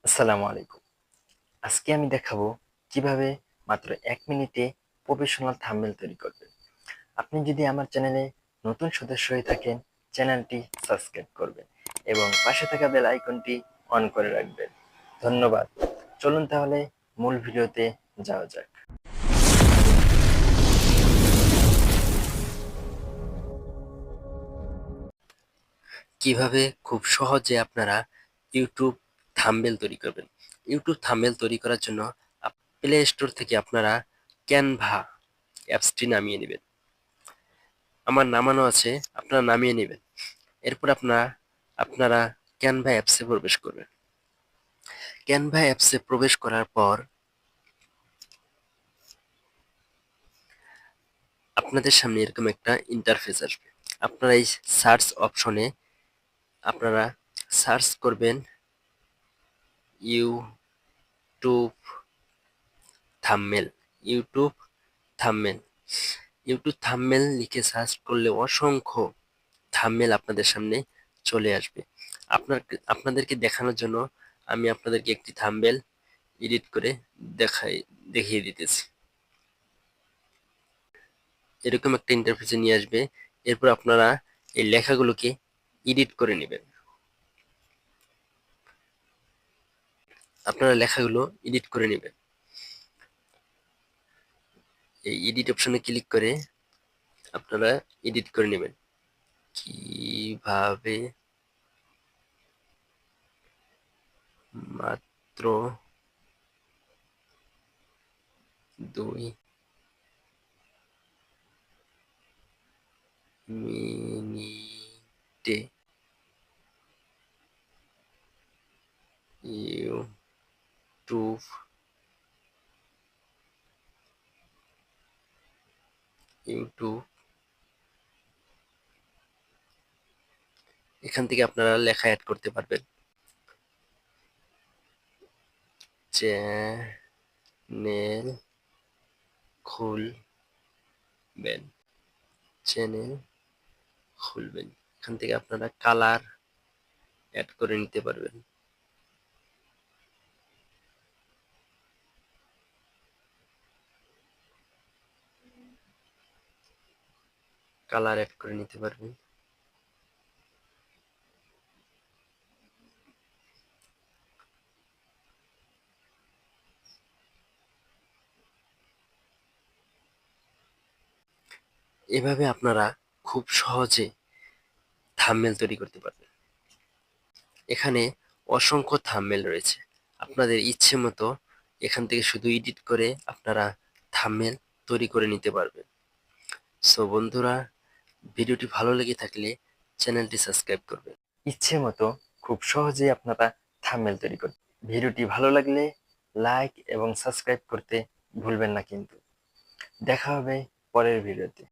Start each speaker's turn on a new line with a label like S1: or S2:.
S1: আসসালামু আলাইকুম। আজকে আমি দেখাবো কিভাবে মাত্র ১ মিনিটে প্রফেশনাল থাম্বনেল তৈরি করবেন। আপনি যদি আমার চ্যানেলে নতুন সদস্য হয়ে থাকেন, চ্যানেলটি সাবস্ক্রাইব করবেন এবং পাশে থাকা বেল আইকনটি অন করে রাখবেন। ধন্যবাদ। চলুন তাহলে মূল ভিডিওতে যাওয়া যাক। কিভাবে খুব সহজে আপনারা ইউটিউব থাম্বনেল তৈরি করবেন। ইউটিউব থাম্বনেল তৈরি করার জন্য প্লে স্টোর থেকে আপনারা ক্যানভা অ্যাপসটি নামিয়ে নেবেন। আমার নামানো আছে, আপনারা নামিয়ে নেবেন। এরপর আপনারা ক্যানভা অ্যাপসে প্রবেশ করবেন। ক্যানভা অ্যাপসে প্রবেশ করার পর আপনাদের সামনে এরকম একটা ইন্টারফেস আসবে। আপনারা এই সার্চ অপশনে আপনারা সার্চ করবেন YouTube thumbnail. YouTube thumbnail YouTube thumbnail লিখে সার্চ করলে অসংখ্য থাম্বনেল আপনাদের সামনে চলে আসবে। আপনাদেরকে দেখানোর জন্য আমি আপনাদেরকে একটি থাম্বনেল এডিট করে দেখিয়ে দিতেছি। এরকম একটা ইন্টারফেসে নিয়ে আসবে। এরপর আপনারা এই লেখাগুলোকে এডিট করে নেবেন। আপনারা লেখাগুলো এডিট করে নেবেন। এই এডিট অপশনে ক্লিক করে আপনারা এডিট করে নেবেন। কিভাবে মাত্র ২ মিনিটে ইউটিউব ইউটিউব এখান থেকে আপনারা লেখা অ্যাড করতে পারবেন। চ্যানেল খুলবেন চ্যানেল খুলবেন এখান থেকে আপনারা কালার অ্যাড করে নিতে পারবেন। কালার অ্যাড করে নিতে পারবেন। এভাবে আপনারা খুব সহজে থাম্বনেল তৈরি করতে পারবেন। এখানে অসংখ্য থাম্বনেল রয়েছে। আপনাদের ইচ্ছে মতো এখান থেকে শুধু এডিট করে আপনারা থাম্বনেল তৈরি করে নিতে পারবেন। সো বন্ধুরা, ভিডিওটি ভালো লেগে থাকলে চ্যানেলটি সাবস্ক্রাইব করবেন। ইচ্ছে মতো খুব সহজেই আপনারা থাম্বনেল তৈরি করবেন। ভিডিওটি ভালো লাগলে লাইক এবং সাবস্ক্রাইব করতে ভুলবেন না কিন্তু। দেখা হবে পরের ভিডিওতে।